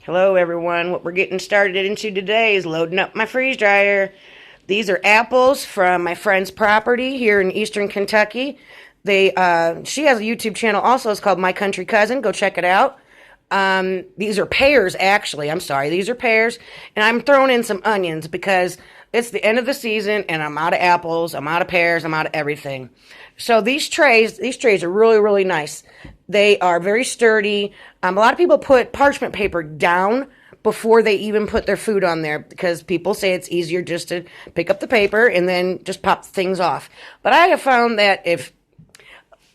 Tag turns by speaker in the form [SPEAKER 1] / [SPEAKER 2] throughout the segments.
[SPEAKER 1] Hello everyone. What we're getting started into today is loading up my freeze dryer. These are apples from my friend's property here in Eastern Kentucky. She has a YouTube channel also. It's called My Country Cousin. Go check it out. These are pears actually. I'm sorry. These are pears. And I'm throwing in some onions because it's the end of the season and I'm out of apples, I'm out of pears, I'm out of everything. So these trays are really, really nice. They are very sturdy. A lot of people put parchment paper down before they even put their food on there because people say it's easier just to pick up the paper and then just pop things off. But I have found that if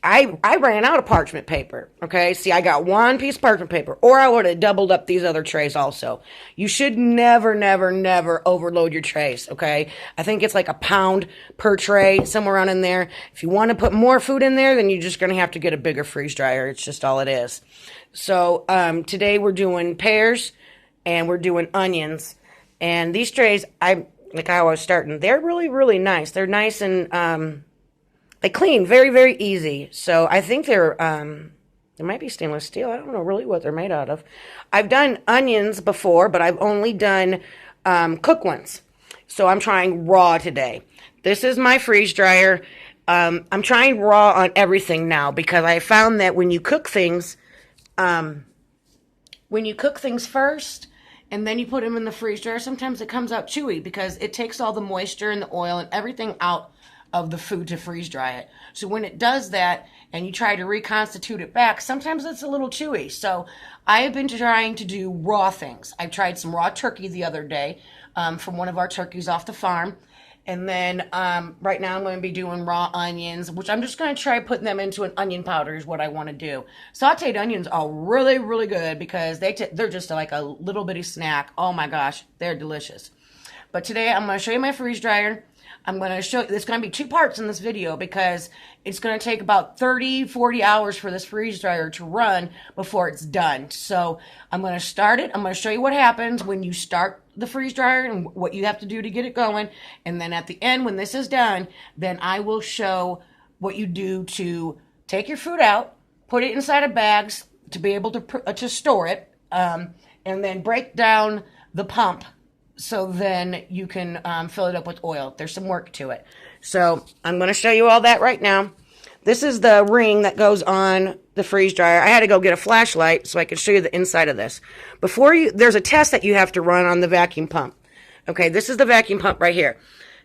[SPEAKER 1] I ran out of parchment paper. Okay. See, I got one piece of parchment paper, or I would have doubled up these other trays also. You should never, never, never overload your trays. Okay. I think it's like a pound per tray, somewhere around in there. If you want to put more food in there, then you're just going to have to get a bigger freeze dryer. It's just all it is. So, today we're doing pears and we're doing onions. And these trays, like I was starting, they're really, really nice. They're nice and, they clean very, very easy. So I think they might be stainless steel. I don't know really what they're made out of. I've done onions before, but I've only done cooked ones. So I'm trying raw today. This is my freeze dryer. I'm trying raw on everything now because I found that when you cook things first and then you put them in the freeze dryer, sometimes it comes out chewy because it takes all the moisture and the oil and everything out of the food to freeze dry it. So when it does that and you try to reconstitute it back, sometimes it's a little chewy. So I have been trying to do raw things. I tried some raw turkey the other day from one of our turkeys off the farm. And then right now I'm going to be doing raw onions, which I'm just going to try putting them into an onion powder is what I want to do. Sauteed onions are really, really good because they're just like a little bitty snack. Oh my gosh, they're delicious. But today I'm going to show you my freeze dryer. I'm going to show you, there's going to be two parts in this video because it's going to take about 30, 40 hours for this freeze dryer to run before it's done. So I'm going to start it. I'm going to show you what happens when you start the freeze dryer and what you have to do to get it going. And then at the end, when this is done, then I will show what you do to take your food out, put it inside of bags to be able to store it, and then break down the pump. So then you can fill it up with oil. There's some work to it. So I'm going to show you all that right now. This is the ring that goes on the freeze dryer. I had to go get a flashlight so I could show you the inside of this. There's a test that you have to run on the vacuum pump. Okay, this is the vacuum pump right here.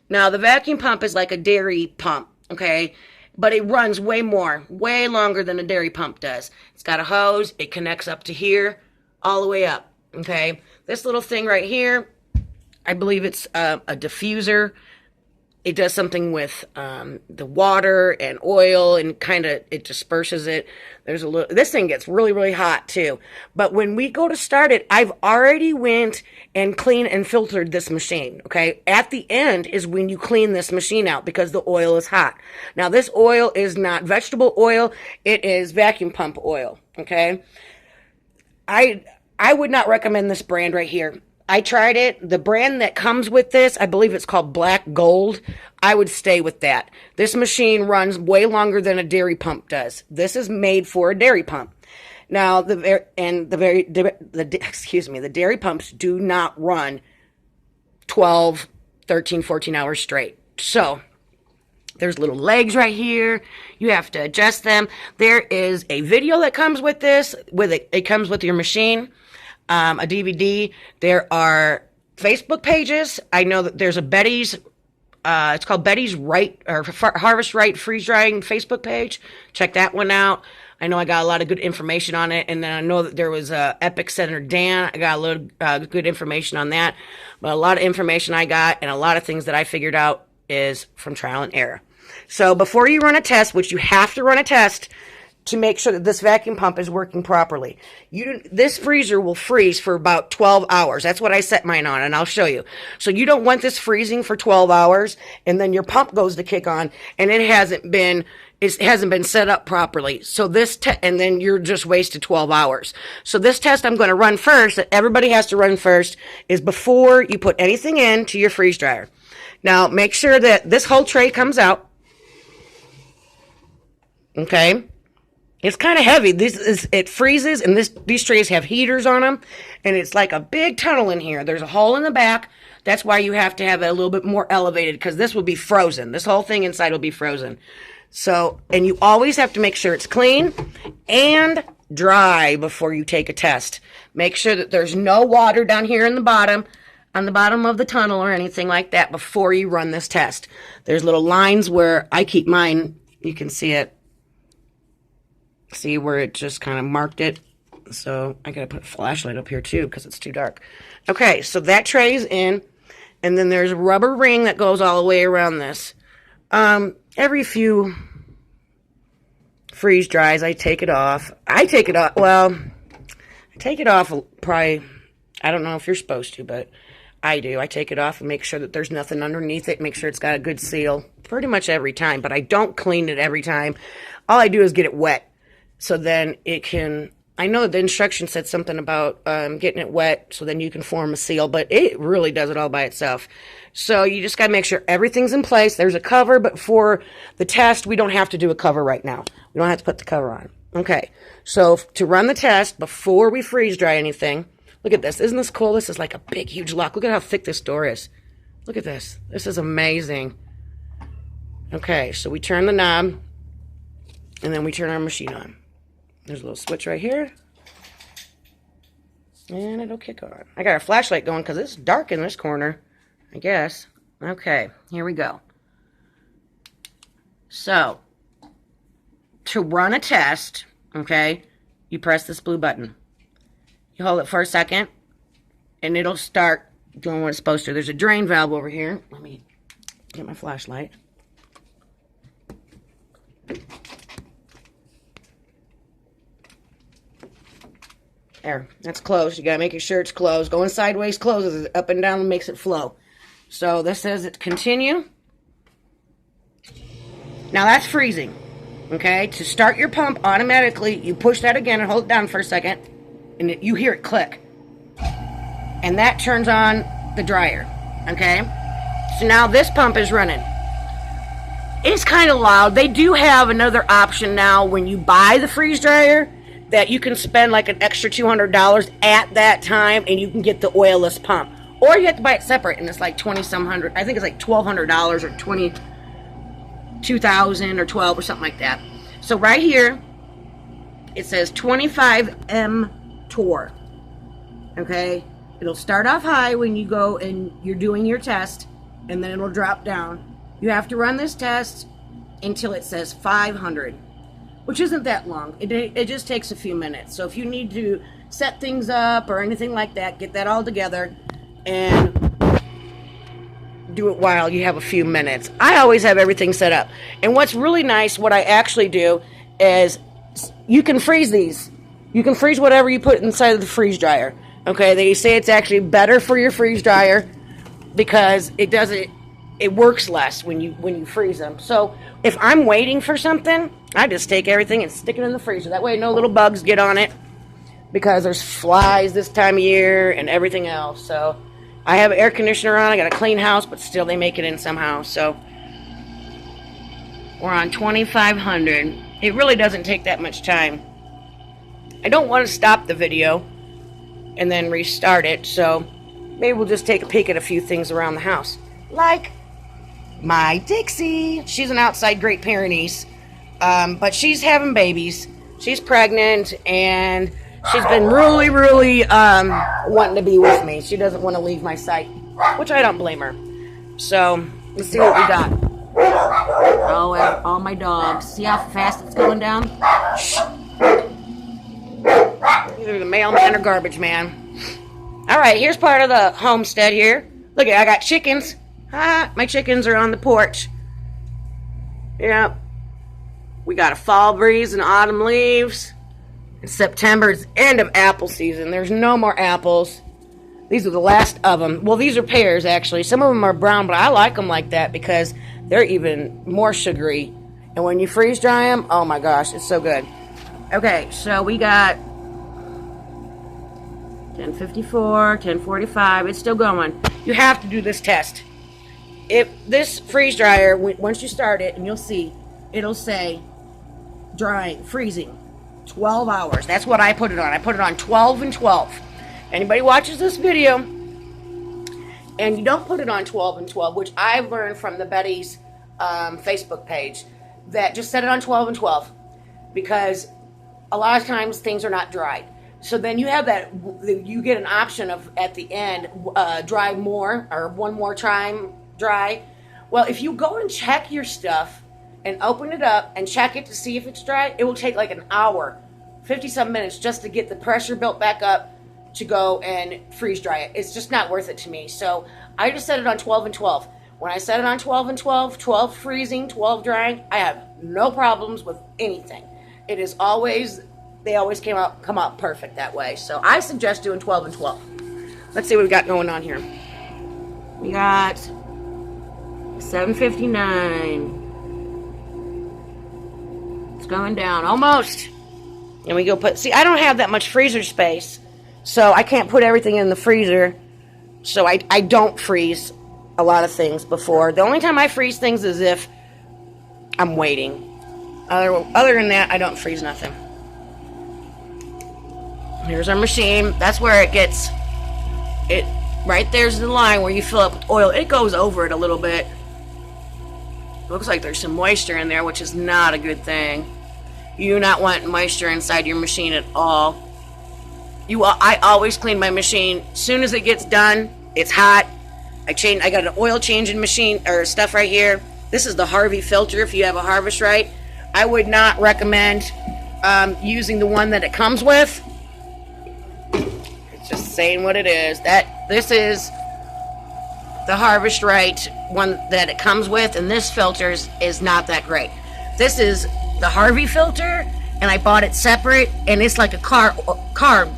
[SPEAKER 1] Now, the vacuum pump is like a dairy pump, okay? But it runs way longer than a dairy pump does. It's got a hose. It connects up to here, all the way up, okay? This little thing right here, I believe it's a diffuser. It does something with the water and oil and it disperses it. This thing gets really, really hot too. But when we go to start it, I've already went and cleaned and filtered this machine, okay? At the end is when you clean this machine out because the oil is hot. Now this oil is not vegetable oil. It is vacuum pump oil, okay? I would not recommend this brand right here. I tried it. The brand that comes with this, I believe it's called Black Gold. I would stay with that. This machine runs way longer than a dairy pump does. This is made for a dairy pump. Now, the dairy pumps do not run 12, 13, 14 hours straight. So, there's little legs right here. You have to adjust them. There is a video that comes with this. It comes with your machine. A DVD. There are Facebook pages. I know that there's a Betty's, it's called Betty's Right, or Harvest Right Freeze Drying Facebook page. Check that one out. I know I got a lot of good information on it. And then I know that there was Epic Center Dan. I got a little good information on that. But a lot of information I got and a lot of things that I figured out is from trial and error. So before you run a test, which you have to run a test, to make sure that this vacuum pump is working properly. This freezer will freeze for about 12 hours. That's what I set mine on, and I'll show you. So you don't want this freezing for 12 hours, and then your pump goes to kick on, and it hasn't been set up properly. So and then you're just wasted 12 hours. So this test I'm going to run first, that everybody has to run first, is before you put anything into your freeze dryer. Now, make sure that this whole tray comes out. Okay? It's kind of heavy. It freezes, and these trays have heaters on them, and it's like a big tunnel in here. There's a hole in the back. That's why you have to have it a little bit more elevated, because this will be frozen. This whole thing inside will be frozen. So, and you always have to make sure it's clean and dry before you take a test. Make sure that there's no water down here in the bottom, on the bottom of the tunnel or anything like that before you run this test. There's little lines where I keep mine. You can see it. See where it just kind of marked it? So I gotta put a flashlight up here too because it's too dark. Okay, so that tray's in, and then there's a rubber ring that goes all the way around this. Every few freeze dries, I take it off. Well, I take it off probably, I don't know if you're supposed to, but I do. I take it off and make sure that there's nothing underneath it, make sure it's got a good seal pretty much every time, but I don't clean it every time. All I do is get it wet. So then it can, I know the instruction said something about getting it wet so then you can form a seal, but it really does it all by itself. So you just got to make sure everything's in place. There's a cover, but for the test, we don't have to do a cover right now. We don't have to put the cover on. Okay, so to run the test before we freeze dry anything, look at this. Isn't this cool? This is like a big, huge lock. Look at how thick this door is. Look at this. This is amazing. Okay, so we turn the knob, and then we turn our machine on. There's a little switch right here. And it'll kick on. I got a flashlight going because it's dark in this corner, I guess. Okay, here we go. So, to run a test, okay, you press this blue button. You hold it for a second, and it'll start doing what it's supposed to. There's a drain valve over here. Let me get my flashlight. There, that's closed. You gotta make sure it's closed. Going sideways closes it, up and down makes it flow. So this says it continue. Now that's freezing. Okay, to start your pump automatically, you push that again and hold it down for a second, and you hear it click. And that turns on the dryer. Okay, so now this pump is running. It's kind of loud. They do have another option now when you buy the freeze dryer, that you can spend like an extra $200 at that time and you can get the oilless pump. Or you have to buy it separate and it's like 20-some hundred. I think it's like $1,200 or $22,000 or $12 or something like that. So right here, it says 25 mTOR. Okay? It'll start off high when you go and you're doing your test, and then it'll drop down. You have to run this test until it says 500. Which isn't that long. It just takes a few minutes. So if you need to set things up or anything like that, get that all together and do it while you have a few minutes. I always have everything set up. And what's really nice, what I actually do is you can freeze these. You can freeze whatever you put inside of the freeze dryer. Okay, they say it's actually better for your freeze dryer because it works less when you freeze them. So if I'm waiting for something, I just take everything and stick it in the freezer. That way no little bugs get on it because there's flies this time of year and everything else. So I have an air conditioner on. I got a clean house, but still they make it in somehow. So we're on 2,500. It really doesn't take that much time. I don't want to stop the video and then restart it. So maybe we'll just take a peek at a few things around the house. Like my Dixie. She's an outside Great Pyrenees, but she's having babies. She's pregnant, and she's been really, really wanting to be with me. She doesn't want to leave my sight, which I don't blame her. So let's see what we got. Oh, all my dogs. See how fast it's going down? Shh. Either the mailman or garbage man. All right, here's part of the homestead here. Look, I got chickens. My chickens are on the porch. Yep. We got a fall breeze and autumn leaves. It's September. It's end of apple season. There's no more apples. These are the last of them. Well, these are pears, actually. Some of them are brown, but I like them like that because they're even more sugary. And when you freeze dry them, oh my gosh, it's so good. Okay, so we got 10:54, 10:45. It's still going. You have to do this test. If this freeze dryer, once you start it, and you'll see, it'll say drying, freezing. 12 hours. That's what I put it on. I put it on 12 and 12. Anybody watches this video and you don't put it on 12 and 12, which I've learned from the Betty's Facebook page, that just set it on 12 and 12, because a lot of times things are not dried. So then you have that, you get an option of at the end, dry more, or one more time dry. Well, if you go and check your stuff and open it up and check it to see if it's dry, it will take like an hour, 50-some minutes, just to get the pressure built back up to go and freeze dry it. It's just not worth it to me. So I just set it on 12 and 12. When I set it on 12 and 12, 12 freezing, 12 drying, I have no problems with anything. It is always, they always come out perfect that way. So I suggest doing 12 and 12. Let's see what we got going on here. We got 7:59. It's going down almost. And we go put, see, I don't have that much freezer space, so I can't put everything in the freezer. So I don't freeze a lot of things before. The only time I freeze things is if I'm waiting. Other than that, I don't freeze nothing. Here's our machine. That's where it gets it. Right there's the line where you fill up with oil. It goes over it a little bit. Looks like there's some moisture in there, which is not a good thing. You do not want moisture inside your machine at all. I always clean my machine as soon as it gets done. It's hot. I got an oil changing machine or stuff right here. This is the Harvey filter. If you have a Harvest Right, I would not recommend using the one that it comes with. It's just saying what it is. This is the Harvest Right one that it comes with, and this filter is not that great. This is the Harvey filter, and I bought it separate, and it's like a car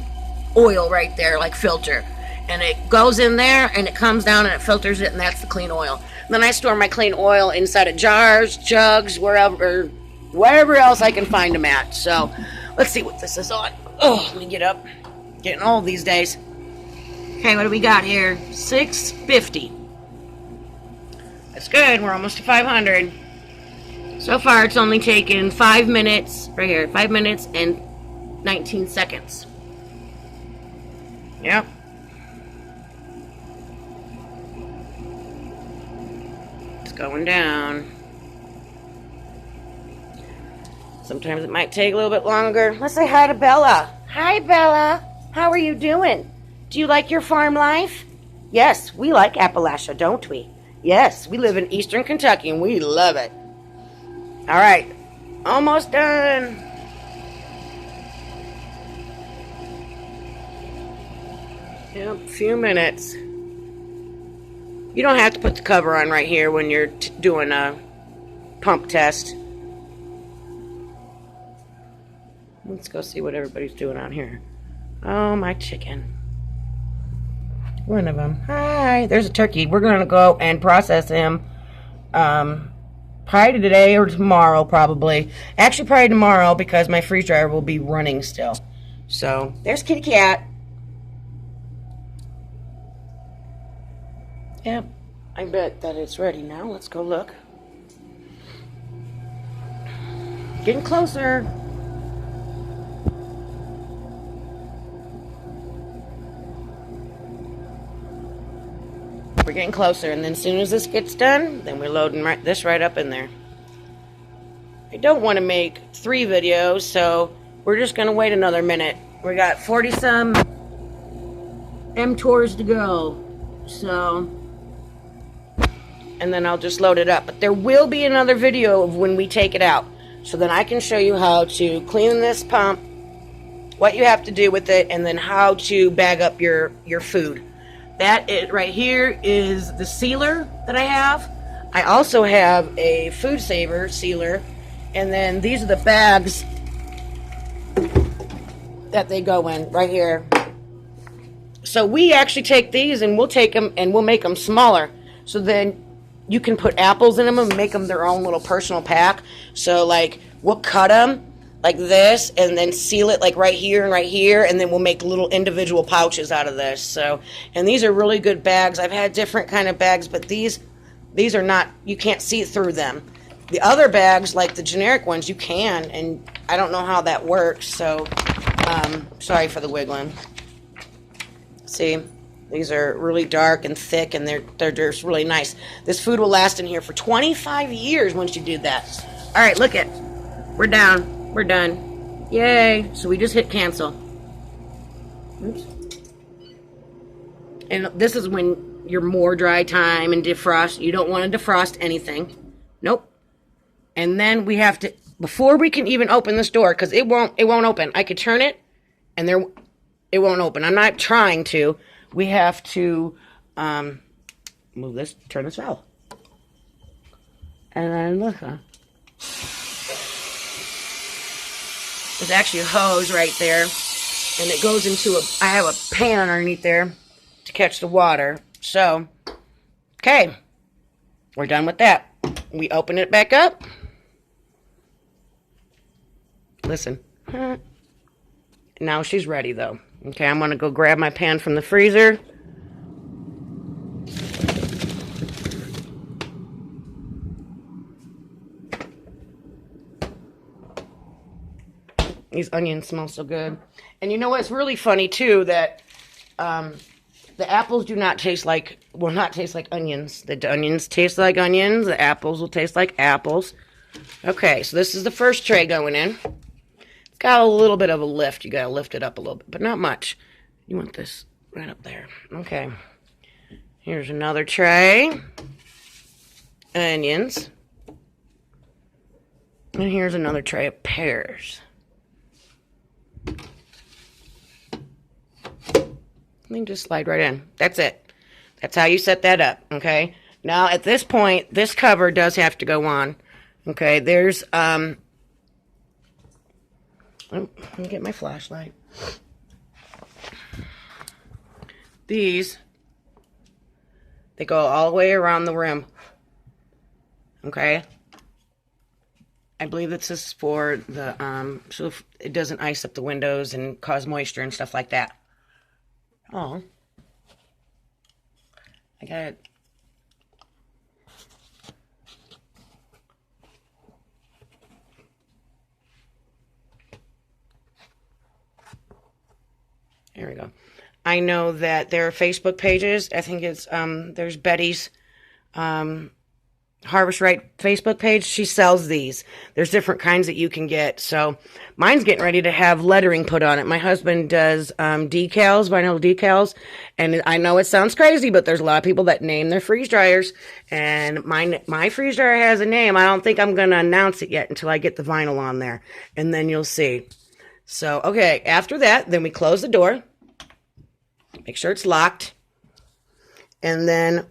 [SPEAKER 1] oil right there, like filter. And it goes in there, and it comes down, and it filters it, and that's the clean oil. And then I store my clean oil inside of jars, jugs, wherever else I can find them at. So, let's see what this is on. Oh, let me get up. Getting old these days. Okay, what do we got here? 650. That's good. We're almost to 500. So far, it's only taken 5 minutes, right here, 5 minutes and 19 seconds. Yep. It's going down. Sometimes it might take a little bit longer. Let's say hi to Bella. Hi, Bella. How are you doing? Do you like your farm life? Yes, we like Appalachia, don't we? Yes, we live in eastern Kentucky, and we love it. All right, almost done. Yep, a few minutes. You don't have to put the cover on right here when you're doing a pump test. Let's go see what everybody's doing on here. Oh, my chicken. One of them. Hi. There's a turkey. We're going to go and process him probably today or tomorrow, probably. Actually, probably tomorrow, because my freeze dryer will be running still. So, there's Kitty Cat. Yep. I bet that it's ready now. Let's go look. Getting closer. We're getting closer, and then as soon as this gets done, then we're loading this right up in there. I don't want to make 3 videos, so we're just going to wait another minute. We got 40-some mTORs to go, so, and then I'll just load it up. But there will be another video of when we take it out, so then I can show you how to clean this pump, what you have to do with it, and then how to bag up your food. Right here is the sealer that I have. I also have a Food Saver sealer, and then these are the bags that they go in right here. So we actually take these and we'll take them and we'll make them smaller. So then you can put apples in them and make them their own little personal pack. So like we'll cut them like this and then seal it like right here, and then we'll make little individual pouches out of this. So, and these are really good bags. I've had different kind of bags, but these are not, you can't see through them. The other bags, like the generic ones, you can, and I don't know how that works, so sorry for the wiggling. See, these are really dark and thick, and they're just really nice. This food will last in here for 25 years once you do that. All right, look it. We're down. We're done. Yay. So we just hit cancel. Oops. And this is when you're more dry time and defrost. You don't want to defrost anything. Nope. And then we have to, before we can even open this door, because it won't open. I could turn it, and it won't open. I'm not trying to. We have to move this, turn this valve. And then look, huh? There's actually a hose right there, and it goes into I have a pan underneath there to catch the water. So, okay, we're done with that. We open it back up. Listen. Now she's ready, though. Okay, I'm going to go grab my pan from the freezer. These onions smell so good. And you know what's really funny, too, that the apples do not taste like, will not taste like onions. The onions taste like onions. The apples will taste like apples. Okay, so this is the first tray going in. It's got a little bit of a lift. You got to lift it up a little bit, but not much. You want this right up there. Okay. Here's another tray. Onions. And here's another tray of pears. Then just slide right in. That's it. That's how you set that up, okay? Now, at this point, this cover does have to go on. Okay, there's, let me get my flashlight. These, they go all the way around the rim. Okay? I believe this is for the, so it doesn't ice up the windows and cause moisture and stuff like that. Oh. I got it. There we go. I know that there are Facebook pages. I think it's, there's Betty's, Harvest Right Facebook page. She sells these. There's different kinds that you can get. So mine's getting ready to have lettering put on it. My husband does decals, vinyl decals. And I know it sounds crazy, but there's a lot of people that name their freeze dryers. And my freeze dryer has a name. I don't think I'm going to announce it yet until I get the vinyl on there. And then you'll see. So, okay, after that, then we close the door. Make sure it's locked. And then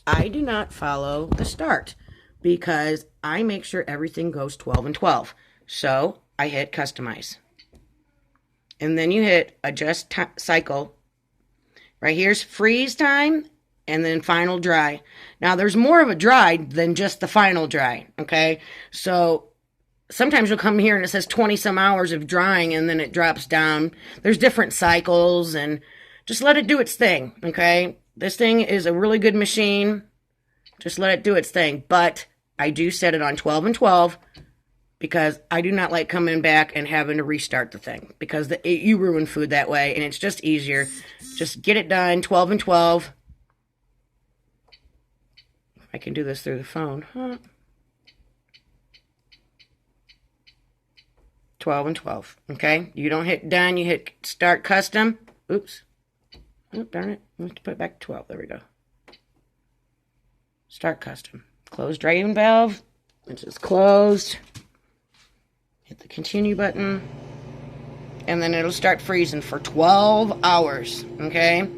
[SPEAKER 1] I do not follow the start because I make sure everything goes 12 and 12. So I hit customize. And then you hit adjust cycle. Right here's freeze time and then final dry. Now there's more of a dry than just the final dry. Okay. So sometimes you'll come here and it says 20 some hours of drying and then it drops down. There's different cycles and just let it do its thing. Okay. This thing is a really good machine. Just let it do its thing. But I do set it on 12 and 12 because I do not like coming back and having to restart the thing because you ruin food that way and it's just easier. Just get it done, 12 and 12. I can do this through the phone. Huh? 12 and 12. Okay? You don't hit done, you hit start custom. Oops. Oh, darn it. I have to put it back to 12. There we go. Start custom. Close drain valve, which is closed. Hit the continue button. And then it'll start freezing for 12 hours. Okay?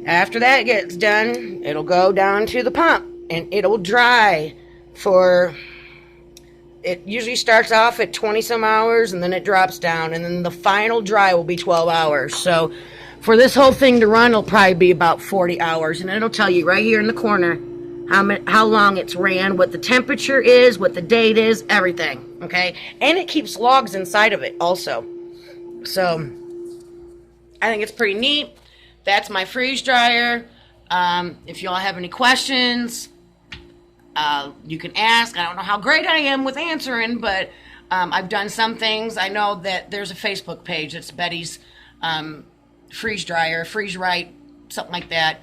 [SPEAKER 1] After that gets done, it'll go down to the pump. And it'll dry for... It usually starts off at 20 some hours and then it drops down. And then the final dry will be 12 hours. So for this whole thing to run, it'll probably be about 40 hours. And it'll tell you right here in the corner how long it's ran, what the temperature is, what the date is, everything. Okay? And it keeps logs inside of it also. So I think it's pretty neat. That's my freeze dryer. If y'all have any questions, You can ask. I don't know how great I am with answering, but I've done some things. I know that there's a Facebook page. It's Betty's Freeze Dryer, Freeze Right, something like that.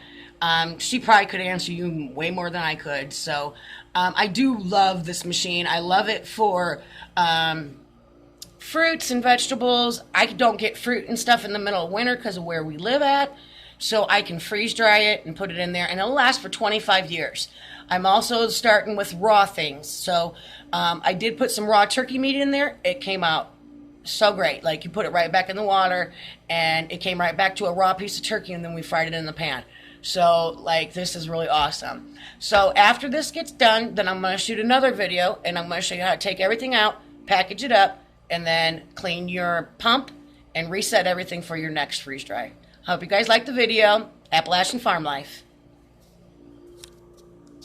[SPEAKER 1] She probably could answer you way more than I could. So I do love this machine. I love it for fruits and vegetables. I don't get fruit and stuff in the middle of winter because of where we live at. So I can freeze dry it and put it in there, and it'll last for 25 years. I'm also starting with raw things. So I did put some raw turkey meat in there. It came out so great. Like, you put it right back in the water, and it came right back to a raw piece of turkey, and then we fried it in the pan. So, like, this is really awesome. So after this gets done, then I'm going to shoot another video, and I'm going to show you how to take everything out, package it up, and then clean your pump and reset everything for your next freeze dry. Hope you guys liked the video. Appalachian Farm Life.